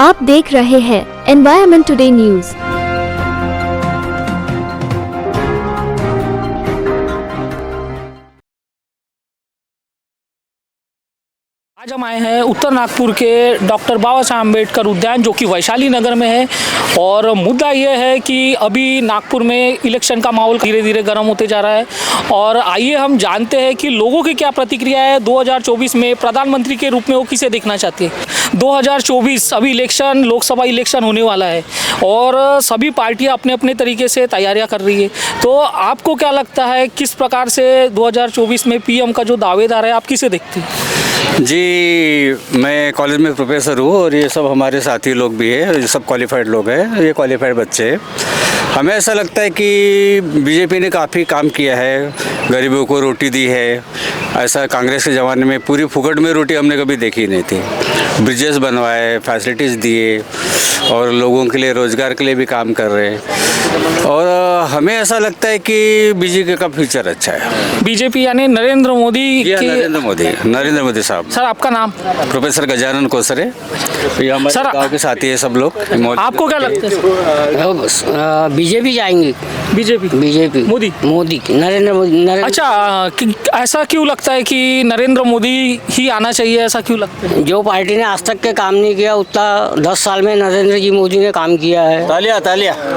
आप देख रहे हैं एनवायरमेंट टुडे न्यूज। आज हम आए हैं उत्तर नागपुर के डॉक्टर बाबा साहब अम्बेडकर उद्यान, जो कि वैशाली नगर में है। और मुद्दा ये है कि अभी नागपुर में इलेक्शन का माहौल धीरे धीरे गर्म होते जा रहा है। और आइए हम जानते हैं कि लोगों की क्या प्रतिक्रिया है। 2024 में प्रधानमंत्री के रूप में वो किसे देखना चाहते हैं। 2024 अभी इलेक्शन, लोकसभा इलेक्शन होने वाला है और सभी पार्टियां अपने अपने तरीके से तैयारियां कर रही है। तो आपको क्या लगता है, किस प्रकार से 2024 में पीएम का जो दावेदार है, आप किसे देखते हैं? जी, मैं कॉलेज में प्रोफेसर हूँ और ये सब हमारे साथी लोग भी हैं, ये सब क्वालिफाइड लोग हैं, ये क्वालिफाइड बच्चे हैं। हमें ऐसा लगता है कि बीजेपी ने काफ़ी काम किया है, गरीबों को रोटी दी है। ऐसा कांग्रेस के ज़माने में पूरी फुकट में रोटी हमने कभी देखी नहीं थी। ब्रिजेस बनवाए, फैसिलिटीज़ दिए और लोगों के लिए, रोज़गार के लिए भी काम कर रहे हैं। और हमें ऐसा लगता है कि बीजेपी का फ्यूचर अच्छा है। बीजेपी यानी नरेंद्र मोदी के? नरेंद्र मोदी साहब। सर, आपका नाम? प्रोफेसर गजानन कोसरे। ये हमारे सर, गाँव के साथी है सब लोग। आपको क्या लगता है? बीजेपी जाएंगे। बीजेपी मोदी नरेंद्र मोदी। अच्छा, ऐसा क्यों लगता है कि नरेंद्र मोदी ही आना चाहिए, ऐसा क्यों लगता है? जो पार्टी ने आज तक के काम नहीं किया उतना 10 साल में नरेंद्र जी मोदी ने काम किया है। तालियां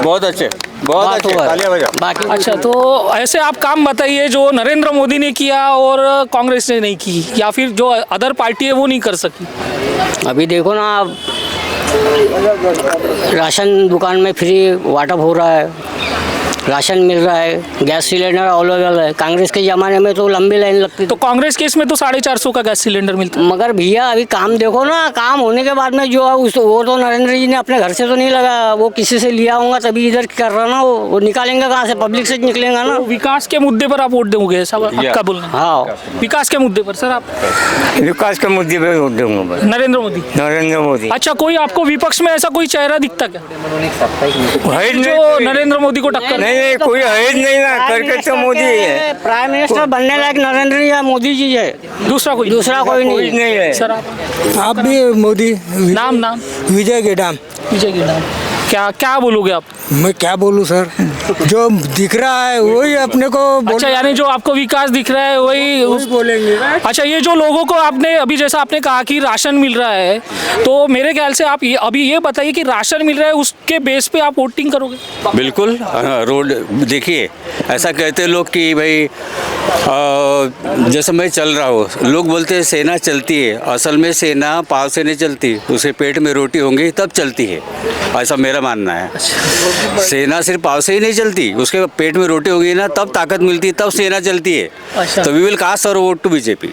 बहुत अच्छे, बहुत अच्छे, तालियां बजाओ। बाकी अच्छा, तो ऐसे आप काम बताइए जो नरेंद्र मोदी ने किया और कांग्रेस ने नहीं की, या फिर जो अदर पार्टी है वो नहीं कर सकी। अभी देखो ना, आप राशन दुकान में फ्री वाटअप हो रहा है, राशन मिल रहा है, गैस सिलेंडर अवेलेबल है। कांग्रेस के ज़माने में तो लंबी लाइन लगती। तो कांग्रेस केस में तो 450 का गैस सिलेंडर मिलता है। मगर भैया अभी काम देखो ना, काम होने के बाद में जो है वो तो नरेंद्र जी ने अपने घर से तो नहीं लगा, वो किसी से लिया होगा तभी इधर कर रहा ना। वो निकालेंगे कहाँ से? पब्लिक से निकलेगा ना। तो विकास के मुद्दे पर आप वोट दोगे, ऐसा आपका बोलना? हाँ, विकास के मुद्दे पर। सर, आप? विकास के मुद्दे पे वोट दूंगा। नरेंद्र मोदी। अच्छा, कोई आपको विपक्ष में ऐसा कोई चेहरा दिखता क्या जो नरेंद्र मोदी को टक्कर? नहीं, कोई है नहीं ना, करके तो मोदी है। प्राइम मिनिस्टर बनने लायक नरेंद्र या मोदी जी है, दूसरा कोई नहीं है। सर, आप भी मोदी। नाम विजय गेडाम। क्या बोलोगे आप? मैं क्या बोलूं सर, जो दिख रहा है वही अपने को अच्छा, यानी जो आपको विकास दिख रहा है वही बोलेंगे। अच्छा, ये जो लोगों को आपने अभी, जैसा आपने कहा कि राशन मिल रहा है, तो मेरे ख्याल से आप अभी ये बताइए कि राशन मिल रहा है, उसके बेस पे आप वोटिंग करोगे? बिल्कुल। रोड देखिए, ऐसा कहते लोग कि भाई जैसे मैं चल रहा हूँ, लोग बोलते हैं सेना चलती है। असल में सेना पाँव से नहीं चलती, उसे पेट में रोटी होंगी तब चलती है, ऐसा मेरा मानना है। सेना सिर्फ पाँव से ही नहीं चलती, उसके पेट में रोटी होगी ना, तब ताकत मिलती है, तब सेना चलती है। तो we will cast our vote to BJP.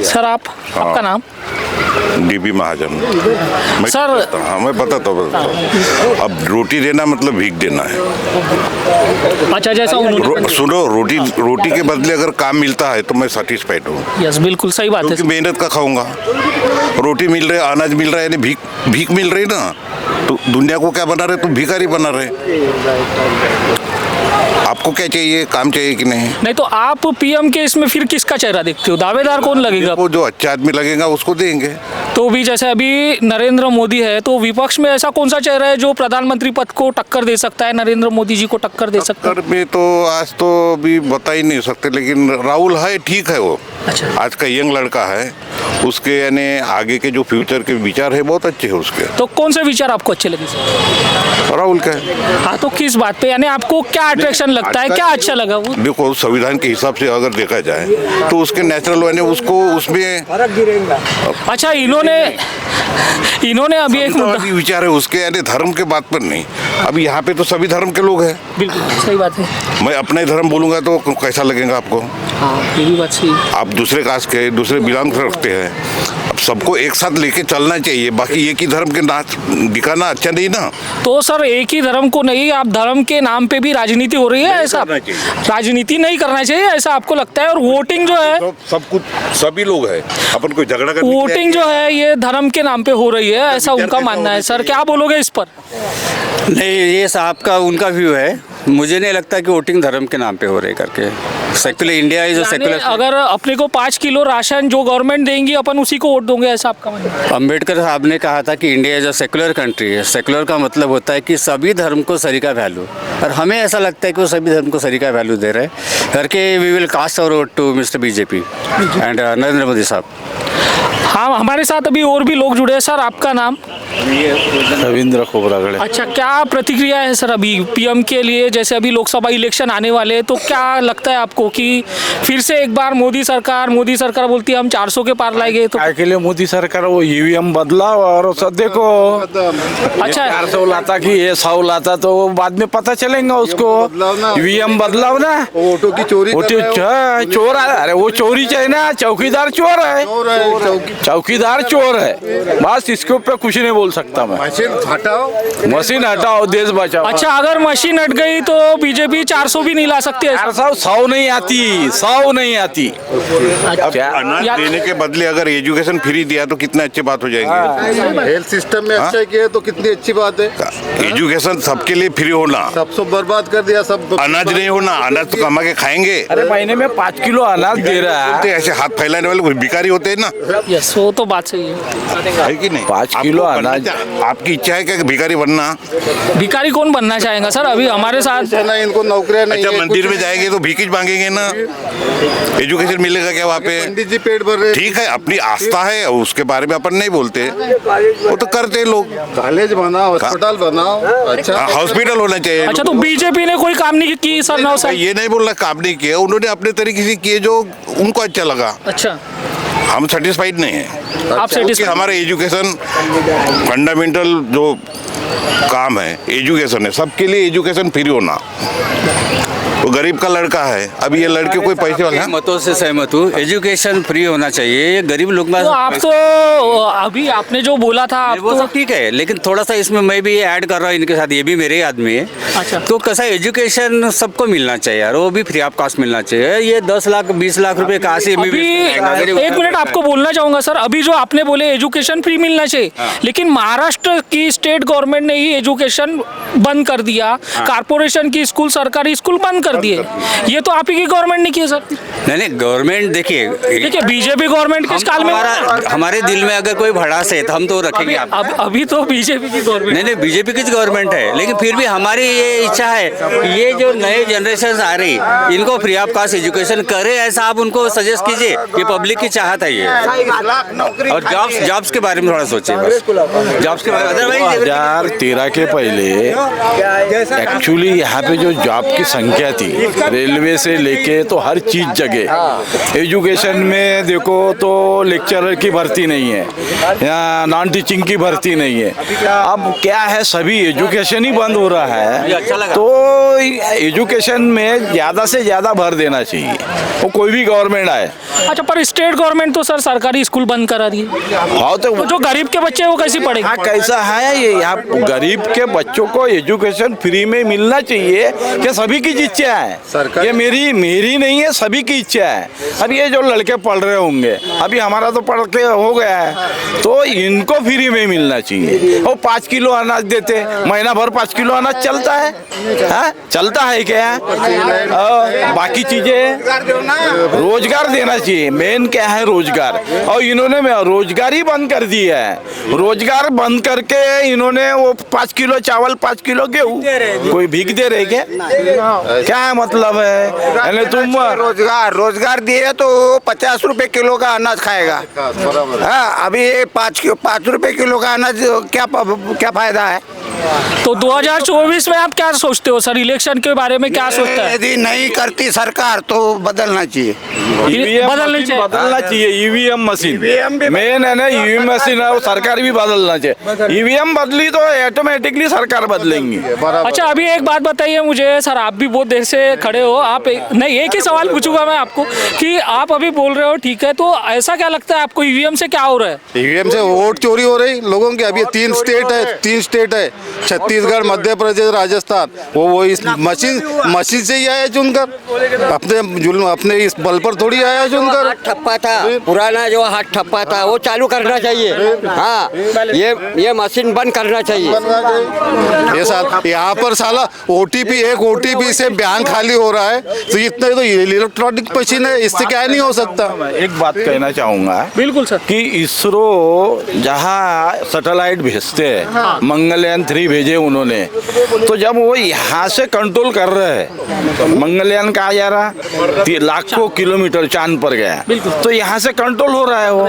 Sir, आपका नाम? डीबी महाजन। सर, मैं बताता हूँ। अब रोटी देना मतलब भीख देना है। अच्छा, जैसा उन्होंने सुनो, रोटी के बदले अगर काम मिलता है तो मैं सेटिस्फाइड हूँ। यस, बिल्कुल सही बात है। क्योंकि मेहनत का खाऊंगा, रोटी मिल रही है, अनाज मिल रहा है, यानी भीख मिल रही ना। तो दुनिया को क्या बना रहे? तुम भिखारी बना रहे। आपको क्या चाहिए? काम चाहिए कि नहीं? तो आप पीएम के इसमें फिर किसका चेहरा देखते हो? दावेदार कौन लगेगा? वो जो अच्छा आदमी लगेगा उसको देंगे। तो भी जैसे अभी नरेंद्र मोदी है, तो विपक्ष में ऐसा कौन सा चेहरा है जो प्रधानमंत्री पद को टक्कर दे सकता है, नरेंद्र मोदी जी को टक्कर दे सकता है? टक्कर में तो आज तो अभी बता ही नहीं सकते, लेकिन राहुल है, ठीक है वो। अच्छा। आज का यंग लड़का है, उसके यानी आगे के जो फ्यूचर के विचार है बहुत अच्छे हैं उसके। तो कौन से विचार आपको अच्छे लगे सर? राहुल का। हाँ, तो किस बात पे, यानी आपको क्या अट्रैक्शन लगता है, क्या अच्छा लगा वो? देखो, संविधान के हिसाब से अगर देखा जाए तो उसके नेचुरल यानी उसको उसमें अच्छा, इन्होंने अभी एक मुद्दा विचार है उसके, यानी धर्म के बात पर नहीं। अभी यहाँ पे तो सभी धर्म के लोग हैं। बिल्कुल सही बात है। मैं अपना ही धर्म बोलूंगा तो कैसा लगेगा आपको? हाँ, ये भी बात सही है। आप दूसरे कास्ट के, दूसरे बिलोंग रखते हैं, अब सबको एक साथ लेके चलना चाहिए। बाकी एक ही धर्म के नाच दिखाना अच्छा नहीं ना। तो सर, एक ही धर्म को नहीं, आप धर्म के नाम पे भी राजनीति हो रही है, ऐसा राजनीति नहीं करना चाहिए, ऐसा आपको लगता है? और वोटिंग जो है, सब कुछ सभी लोग हैं, अपन कोई झगड़ा करने वोटिंग जो है ये धर्म के नाम पे हो रही है, ऐसा उनका मानना है। सर, क्या बोलोगे इस पर? नहीं, ये साहब का उनका व्यू है, मुझे नहीं लगता कि वोटिंग धर्म के नाम पे हो रही करके। सेकुलर इंडिया इज यानी सेकुलर। अगर अपने को 5 किलो राशन जो गवर्नमेंट देंगी अपन उसी को वोट दोगे, ऐसा आपका मानना है? अम्बेडकर साहब ने कहा था कि India is a secular country है। सेकुलर का मतलब होता है कि सभी धर्म को सरी का वैल्यू, और हमें ऐसा लगता है कि वो सभी धर्म को सरी का वैल्यू दे रहे हैं करके। We will cast our vote to mister BJP and Narendra Modi साहब। हाँ, हमारे साथ अभी और भी लोग जुड़े हैं। सर, आपका नाम? रविंद्र खोबरागड़े। अच्छा, क्या प्रतिक्रिया है सर अभी पीएम के लिए? जैसे अभी लोकसभा इलेक्शन आने वाले हैं, तो क्या लगता है आपको कि फिर से एक बार मोदी सरकार बोलती है हम 400 के पार लाएंगे? तो काय के लिए मोदी सरकार वो ईवीएम बदला और सब देखो। अच्छा, 400 लाता कि ये 100 लाता तो बाद में पता चलेगा उसको। ईवीएम बदलाव ना, वोटों की चोरी चोर है। अरे वो चोरी चाहिए ना, चौकीदार चोर है, चौकीदार चोर है। बस इसके ऊपर कुछ नहीं बोल सकता मैं। मशीन हटाओ, देश बचाओ। अच्छा, अगर मशीन हट गई तो बीजेपी 400 भी नहीं ला सकती है? 100 नहीं आती, 100 नहीं आती। अनाज देने के बदले अगर एजुकेशन फ्री दिया तो कितने अच्छी बात हो जाएंगे। हेल्थ सिस्टम में अच्छा किया तो कितनी अच्छी बात है। एजुकेशन सबके लिए फ्री होना, सबसे बर्बाद कर दिया सब। अनाज नहीं होना, अनाज तो कमा के खाएंगे। अरे महीने में 5 किलो अनाज दे रहा है। बोलते ऐसे हाथ फैलाने वाले कुछ भिखारी होते हैं ना, यस, वो तो बात सही है। है कि नहीं? 5 किलो आपको अनाज। बनना आपकी इच्छा है क्या कि भिखारी बनना? भिखारी कौन बनना चाहेगा सर? अभी हमारे साथ ना इनको नौकरियां नहीं अच्छा, है, मंदिर कुछ में जाएंगे तो भीख मांगेंगे ना, एजुकेशन मिलेगा क्या वहाँ पे? पंडित जी पेट भर रहे। ठीक है, अपनी आस्था है, उसके बारे में अपन नहीं बोलते, वो तो करते हैं लोग। कॉलेज बनाओ, अस्पताल बनाओ, अच्छा हॉस्पिटल होना चाहिए। अच्छा, तो बीजेपी ने कोई काम नहीं की सर? ना सर, ये नहीं बोलना काम नहीं किया, उन्होंने अपने तरीके से किए जो उनको अच्छा लगा। अच्छा, हम सेटिस्फाइड नहीं है। आप क्योंकि सेटिस्फाइड? हमारे एजुकेशन फंडामेंटल जो काम है, एजुकेशन है, सबके लिए एजुकेशन फ्री होना। वो गरीब का लड़का है, अभी ये लड़के कोई पैसे वाला है? मतों से सहमत हूँ, एजुकेशन फ्री होना चाहिए। ये गरीब लोग तो आप तो अभी आपने जो बोला था आप वो तो सब ठीक है, लेकिन थोड़ा सा इसमें मैं भी ऐड कर रहा हूँ इनके साथ, ये भी मेरे आदमी है। अच्छा। तो कैसा एजुकेशन सबको मिलना चाहिए यार, वो भी फ्री ऑफ कॉस्ट मिलना चाहिए। ये 10 लाख 20 लाख रुपए कहाँ से अभी एक मिनट आपको बोलना चाहूंगा सर। अभी जो आपने बोले एजुकेशन फ्री मिलना चाहिए, लेकिन महाराष्ट्र की स्टेट गवर्नमेंट ने ही एजुकेशन बंद कर दिया, कारपोरेशन की स्कूल, सरकारी स्कूल बंद कर दिए। ये तो आप ही की गवर्नमेंट ने किया सर। नहीं, गवर्नमेंट देखिए बीजेपी गवर्नमेंट किस काल में? हमारे दिल में अगर कोई भड़ास है तो हम तो रखेंगे आप। अभी तो बीजेपी की गवर्नमेंट। नहीं, बीजेपी की गवर्नमेंट है, लेकिन फिर भी हमारी ये इच्छा है, ये जो नए जनरेशन आ रही, इनको फ्री ऑफ कॉस्ट एजुकेशन करे, ऐसा आप उनको सजेस्ट कीजिए। ये पब्लिक की चाहत है ये। और जॉब्स के बारे में थोड़ा सोचिए, जॉब्स के बारे में। 2013 के पहले एक्चुअली यहाँ पे जो जॉब की संख्या थी, रेलवे से लेके तो हर चीज जगह। एजुकेशन में देखो तो लेक्चरर की भर्ती नहीं है, या नॉन टीचिंग की भर्ती नहीं है। अब क्या है, सभी एजुकेशन ही बंद हो रहा है, तो एजुकेशन में ज़्यादा से ज़्यादा भर देना चाहिए, वो कोई भी गवर्नमेंट आए। अच्छा, पर स्टेट गवर्नमेंट तो सर सरकारी स्कूल बंद करा रही है। हाँ, तो जो गरीब के बच्चे हैं वो कैसे पढ़ेंगे? हाँ, कैसा है ये, यहाँ गरीब के बच्चों को एजुकेशन फ्री में मिलना चाहिए, कि सभी की इच्छा है। ये मेरी नहीं है, सभी की इच्छा है। अब ये जो लड़के पढ़ रहे होंगे, अभी हमारा तो पढ़ के हो गया है, तो इनको फ्री में मिलना चाहिए। वो 5 किलो अनाज देते, महीना भर 5 किलो अनाज चलता है? हाँ, चलता है क्या? बाकी चीजें रोजगार देना चाहिए, मेन क्या है रोजगार। और इन्होंने रोजगार ही बंद कर दिया है। रोजगार बंद करके इन्होंने वो 5 किलो चावल, 5 किलो गेहूँ, कोई भीख दे रहे क्या मतलब है? तुम रोजगार दिए तो 50 रुपए किलो का अनाज खाएगा। हाँ, अभी 5 रुपए किलो का अनाज क्या फायदा है? तो 2024 में आप क्या सोचते हो सर? इलेक्शन के बारे में क्या सोचते हैं? यदि नहीं करती सरकार तो बदलना चाहिए। बदलना चाहिए ईवीएम मशीन। मेन है ना, ईवीएम मशीन है, वो सरकार भी बदलना चाहिए। ईवीएम बदली तो ऑटोमेटिकली सरकार बदलेंगी। अच्छा, अभी एक बात बताइए मुझे सर, आप भी बहुत देर से खड़े हो आप, नहीं एक ही सवाल पूछूंगा मैं आपको कि आप अभी बोल रहे हो ठीक है, तो ऐसा क्या लगता है आपको ईवीएम से क्या हो रहा है? ईवीएम से वोट चोरी हो रही लोगों की। अभी 3 स्टेट है, छत्तीसगढ़, मध्य प्रदेश, राजस्थान। वो इस मशीन से ही आया चुनकर, अपने इस बल पर थोड़ी आया चुनकर। ठप्पा था पुराना, जो हाथ ठप्पा था वो चालू करना चाहिए। हाँ, ये मशीन बंद करना चाहिए। ये साल यहाँ पर साला ओटीपी से बैंक खाली हो रहा है, तो इतना तो इलेक्ट्रॉनिक मशीन है, इससे क्या नहीं हो सकता। मैं एक बात कहना चाहूँगा, बिल्कुल सर, कि इसरो जहाँ सैटेलाइट भेजते हैं, मंगलयान 3 भेजे उन्होंने, तो जब वो यहाँ से कंट्रोल कर रहे हैं, मंगलयान कहा जा रहा लाखों किलोमीटर चांद पर गया, तो यहाँ से कंट्रोल हो रहा है वो,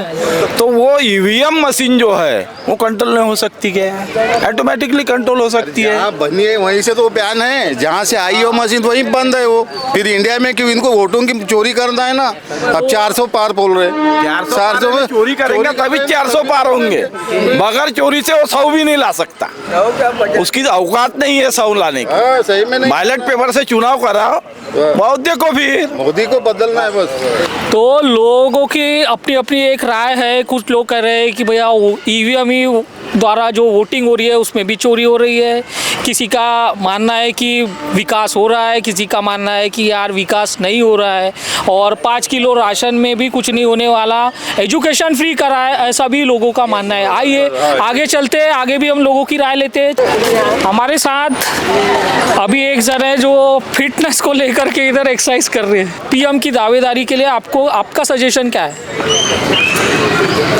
तो वो ईवीएम मशीन जो है वो कंट्रोल नहीं हो सकती क्या? ऑटोमेटिकली कंट्रोल हो सकती है। बनी है वहीं से तो बैन है, जहाँ से आई हो मशीन वहीं बंद है वो। फिर इंडिया में क्यों इनको वोटों की चोरी करना है ना? अब 400 पार बोल रहे, 400 में चोरी करेंगे तभी 400 पार होंगे, बगैर चोरी से वो 100 भी नहीं ला सकता, उसकी औकात नहीं है 100 लाने की। सही में नहीं। बैलेट पेपर से चुनाव कराओ, बहुत देखो फिर मोदी को बदलना है बस। तो लोगों की अपनी अपनी एक राय है। कुछ लोग कह रहे हैं कि भैया ईवीएम ही द्वारा जो वोटिंग हो रही है उसमें भी चोरी हो रही है। किसी का मानना है कि विकास हो रहा है, किसी का मानना है कि यार विकास नहीं हो रहा है, और 5 किलो राशन में भी कुछ नहीं होने वाला, एजुकेशन फ्री करा है, ऐसा भी लोगों का मानना है। आइए आगे चलते हैं, आगे भी हम लोगों की राय लेते हैं। हमारे साथ अभी एक जन है जो फिटनेस को लेकर के इधर एक्सरसाइज कर रहे हैं। पीएम की दावेदारी के लिए आपका सजेशन क्या है?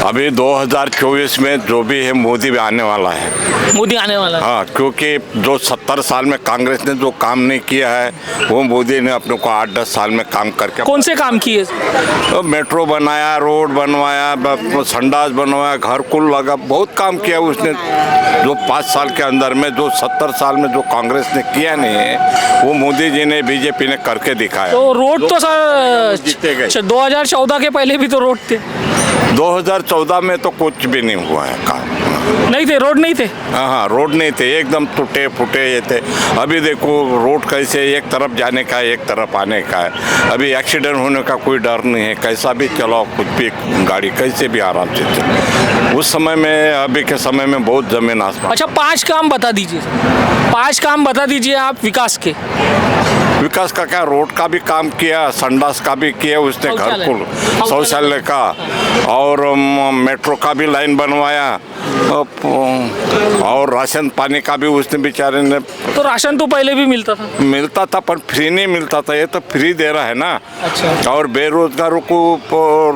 अभी 2024 में जो भी है मोदी भी आने वाला है। मोदी आने वाला है। हाँ, क्योंकि जो 70 साल में कांग्रेस ने जो काम नहीं किया है वो मोदी ने अपने को 8-10 साल में काम करके। कौन से काम किए? तो मेट्रो बनाया, रोड बनवाया, संडास बनवाया, घर कुल लगा, बहुत काम किया उसने। जो 5 साल के अंदर में जो 70 साल में जो कांग्रेस ने किया नहीं है वो मोदी जी ने, बीजेपी ने करके दिखाया। तो रोड तो सर 2014 के पहले भी तो रोड थे। 2014 में तो कुछ भी नहीं हुआ है काम, नहीं थे, रोड नहीं थे। हाँ, रोड नहीं थे, एकदम टूटे फूटे ये थे। अभी देखो रोड कैसे, एक तरफ जाने का है, एक तरफ आने का है। अभी एक्सीडेंट होने का कोई डर नहीं है, कैसा भी चलाओ, कुछ भी गाड़ी कैसे भी आराम से चले। उस समय में अभी के समय में बहुत जमीन आसमान। अच्छा, 5 काम बता दीजिए, 5 काम बता दीजिए आप विकास के। विकास का क्या, रोड का भी काम किया, संडास का भी किया उसने, घर को शौचालय का, और मेट्रो का भी लाइन बनवाया, और राशन पानी का भी उसने बेचारे ने। तो राशन तो पहले भी मिलता था पर फ्री नहीं मिलता था, ये तो फ्री दे रहा है ना। अच्छा। और बेरोजगारों को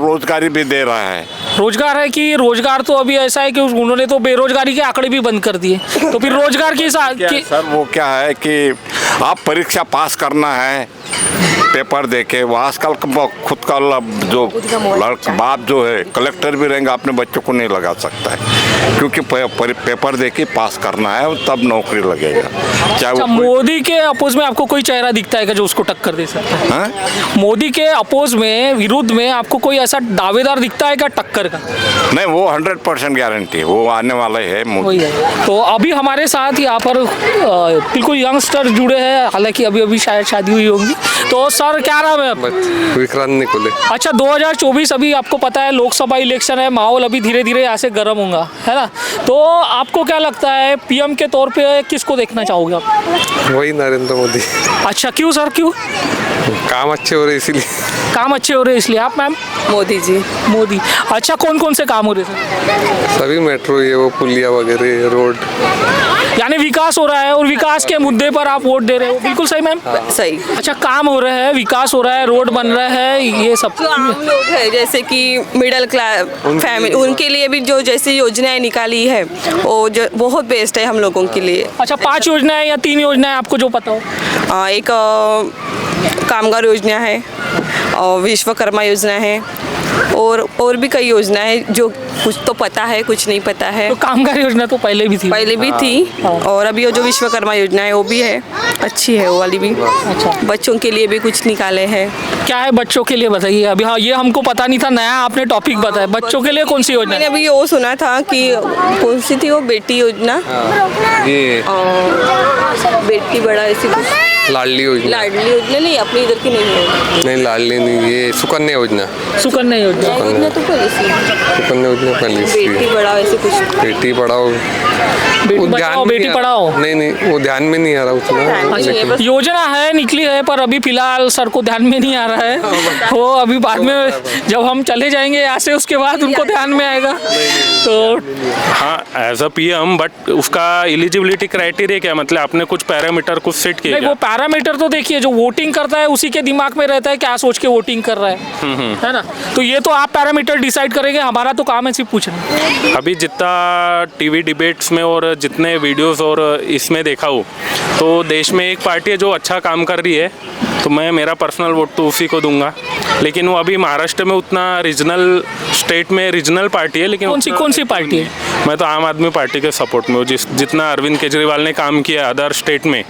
रोजगारी भी दे रहा है। रोजगार है कि रोजगार तो अभी ऐसा है कि उन्होंने तो बेरोजगारी के आंकड़े भी बंद कर दिए, तो फिर रोजगार की सर वो क्या है कि आप परीक्षा पास करना है पेपर देके, वो आजकल खुद का जो बाप जो है कलेक्टर भी रहेंगे, अपने बच्चों को नहीं लगा सकता है, क्योंकि पेपर देके पास करना है तब नौकरी लगेगा। चाहे अच्छा, मोदी के अपोज में आपको कोई चेहरा दिखता है जो उसको टक्कर दे सकता है? मोदी के अपोज में, विरुद्ध में आपको कोई ऐसा दावेदार दिखता है क्या टक्कर का? नहीं, वो 100% गारंटी, वो आने वाला है मोदी। तो अभी हमारे साथ यहाँ पर बिल्कुल यंगस्टर जुड़े हैं, हालांकि अभी शायद शादी हुई होगी। तो सर क्या नाम है? विक्रांत निकोले। अच्छा, 2024 अभी आपको पता है लोकसभा इलेक्शन है, माहौल अभी धीरे धीरे यहाँ से गर्म होगा, है ना? तो आपको क्या लगता है पीएम के तौर पे किसको देखना चाहोगे आप? वही नरेंद्र मोदी। अच्छा, क्यों सर, क्यों? काम अच्छे हो रहे इसलिए। काम अच्छे हो रहे इसलिए। आप मैम? मोदी जी। मोदी। अच्छा, कौन कौन से काम हो रहे सर? सभी मेट्रो, ये वो पुलिया वगैरह, रोड, यानी विकास हो रहा है, और विकास के मुद्दे पर आप वोट दे रहे हो। बिल्कुल सही मैम। सही। अच्छा, काम हो रहा है, विकास हो रहा है, रोड बन रहा है, ये सब जो आम लोग है जैसे कि मिडिल क्लास फैमिली, उनके लिए भी जो जैसी योजनाएं निकाली है वो जो बहुत बेस्ट है हम लोगों के लिए। अच्छा, 5 योजनाएं या 3 योजनाएं आपको जो पता हो? एक कामगार योजना है, और विश्वकर्मा योजना है, और भी कई योजना है जो कुछ तो पता है, कुछ नहीं पता है। तो कामगार योजना तो पहले भी थी। पहले भी थी और अभी वो जो विश्वकर्मा योजना है वो भी है, अच्छी है वो वाली भी। अच्छा, बच्चों के लिए भी कुछ निकाले हैं। क्या है बच्चों के लिए बताइए अभी। हाँ, ये हमको पता नहीं था, नया आपने टॉपिक बताया। बच्चों के लिए कौन सी योजना मैंने है? अभी वो सुना था कि कौन सी थी वो बेटी योजना, ये बेटी बड़ा ऐसी कुछ लाडली योजना। लाडली योजना नहीं, अपनी इधर की नहीं है। नहीं, लाडली नहीं, ये सुकन्या योजना। सुकन्या योजना। योजना तो पॉलिसी, सुकन्या योजना पहले से बेटी बड़ा ऐसे कुछ। बेटी पढ़ाओ, बेटी वो बचाओ में बेटी नहीं आ- पढ़ाओ। नहीं, वो ध्यान में नहीं आ रहा उतना। अच्छा, योजना है, निकली है, पर अभी फिलहाल सर को ध्यान में नहीं आ रहा है। वो अभी बाद में जब हम चले जाएंगे यहाँ से, उसके बाद उनको ध्यान में आएगा। तो हाँ, एज अ पीएम, बट उसका एलिजिबिलिटी क्राइटेरिया क्या, मतलब आपने कुछ पैरामीटर कुछ सेट किए नहीं, क्या? वो पैरामीटर तो देखिए, जो वोटिंग करता है उसी के दिमाग में रहता है क्या सोच के वोटिंग कर रहा है ना। तो ये तो आप पैरामीटर डिसाइड करेंगे, हमारा तो काम है सिर्फ पूछना। अभी जितना टीवी डिबेट्स में और जितने वीडियोस और इसमें देखा हो, तो देश में एक पार्टी है जो अच्छा काम कर रही है, तो मैं मेरा पर्सनल वोट तो उसी को दूंगा। लेकिन वो अभी महाराष्ट्र में उतना रीजनल, स्टेट में रीजनल पार्टी है, लेकिन कौन सी पार्टी है? मैं तो आम आदमी पार्टी के सपोर्ट में हूँ। जितना अरविंद केजरीवाल ने काम किया अदर स्टेट में,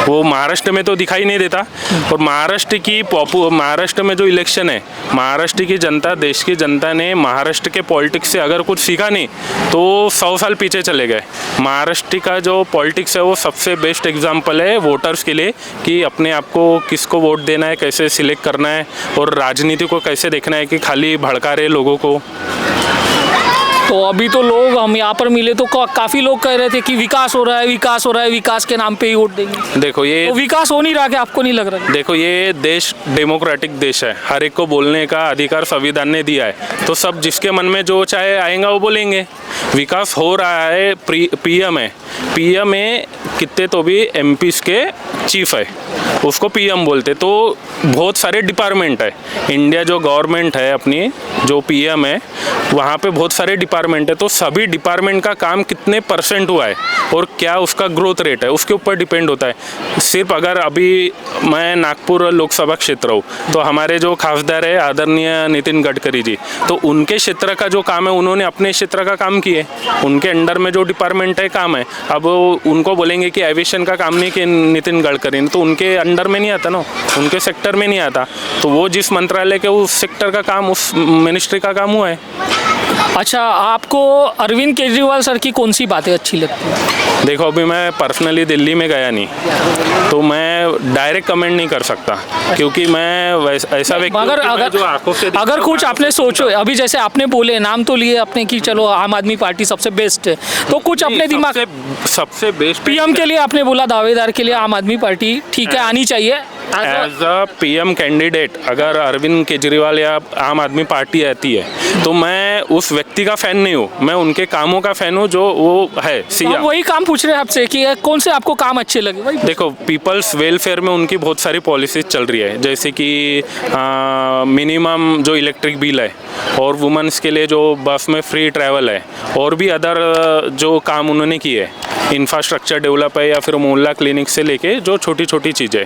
वो महाराष्ट्र में तो दिखाई नहीं देता। और महाराष्ट्र में जो इलेक्शन है, महाराष्ट्र की जनता, देश की जनता ने महाराष्ट्र के पॉलिटिक्स से अगर कुछ सीखा नहीं तो 100 साल पीछे चले गए। महाराष्ट्र का जो पॉलिटिक्स है वो सबसे बेस्ट एग्जाम्पल है वोटर्स के लिए, कि अपने आप को किसको वोट देना है, कैसे सिलेक्ट करना है, और राजनीति को कैसे देखना है कि खाली भड़का रहे लोगों को। तो अभी तो लोग, हम यहाँ पर मिले तो काफी लोग कह रहे थे कि विकास हो रहा है, विकास हो रहा है, विकास के नाम पे ही वोट देंगे। देखो ये तो विकास हो नहीं रहा, क्या आपको नहीं लग रहा? देखो, ये देश डेमोक्रेटिक देश है, हर एक को बोलने का अधिकार संविधान ने दिया है, तो सब जिसके मन में जो चाहे आएगा वो बोलेंगे। विकास हो रहा है, पीएम है, पीएम है, कितने तो भी एमपीस के चीफ है, उसको पीएम बोलते। तो बहुत सारे डिपार्टमेंट है, इंडिया जो गवर्नमेंट है अपनी, जो पीएम है, वहाँ पे बहुत सारे डिपार्टमेंट है, तो सभी डिपार्टमेंट का काम कितने % हुआ है और क्या उसका ग्रोथ रेट है, उसके ऊपर डिपेंड होता है। सिर्फ अगर अभी मैं नागपुर लोकसभा क्षेत्र हूँ, तो हमारे जो खासदार है आदरणीय नितिन गडकरी जी, तो उनके क्षेत्र का जो काम है उन्होंने अपने क्षेत्र का काम किए, उनके अंडर में जो डिपार्टमेंट है काम है। अब उनको बोलेंगे कि एविएशन का काम नहीं किया नितिन गडकरी ने, तो उनके अंडर में नहीं आता ना, उनके सेक्टर में नहीं आता, तो वो जिस मंत्रालय के उस सेक्टर का काम, उस मिनिस्ट्री का काम हुआ है। अच्छा, आपको अरविंद केजरीवाल सर की कौन सी बातें अच्छी लगती हैं? देखो, अभी मैं पर्सनली दिल्ली में गया नहीं, तो मैं डायरेक्ट कमेंट नहीं कर सकता, क्योंकि मैं ऐसा व्यक्ति अगर कुछ आपने सोचो, अभी जैसे आपने बोले, नाम तो लिए अपने कि चलो आम आदमी पार्टी सबसे बेस्ट है, तो कुछ अपने दिमाग सबसे बेस्ट पीएम के लिए आपने बोला, दावेदार के लिए आम आदमी पार्टी ठीक है आनी चाहिए। एज अ पीएम कैंडिडेट अगर अरविंद केजरीवाल या आम आदमी पार्टी आती है, तो मैं उस व्यक्ति का फैन नहीं हूँ, मैं उनके कामों का फैन हूँ जो वो है सीएम। वही काम पूछ रहे हैं आपसे कि कौन से आपको काम अच्छे लगे। वही देखो, पीपल्स वेलफेयर में उनकी बहुत सारी पॉलिसीज चल रही है, जैसे कि मिनिमम जो इलेक्ट्रिक बिल है, और वुमेंस के लिए जो बस में फ्री ट्रैवल है, और भी अदर जो काम उन्होंने किए, इंफ्रास्ट्रक्चर डेवलप है, या फिर मोहल्ला क्लिनिक से लेके जो छोटी छोटी चीज़ें।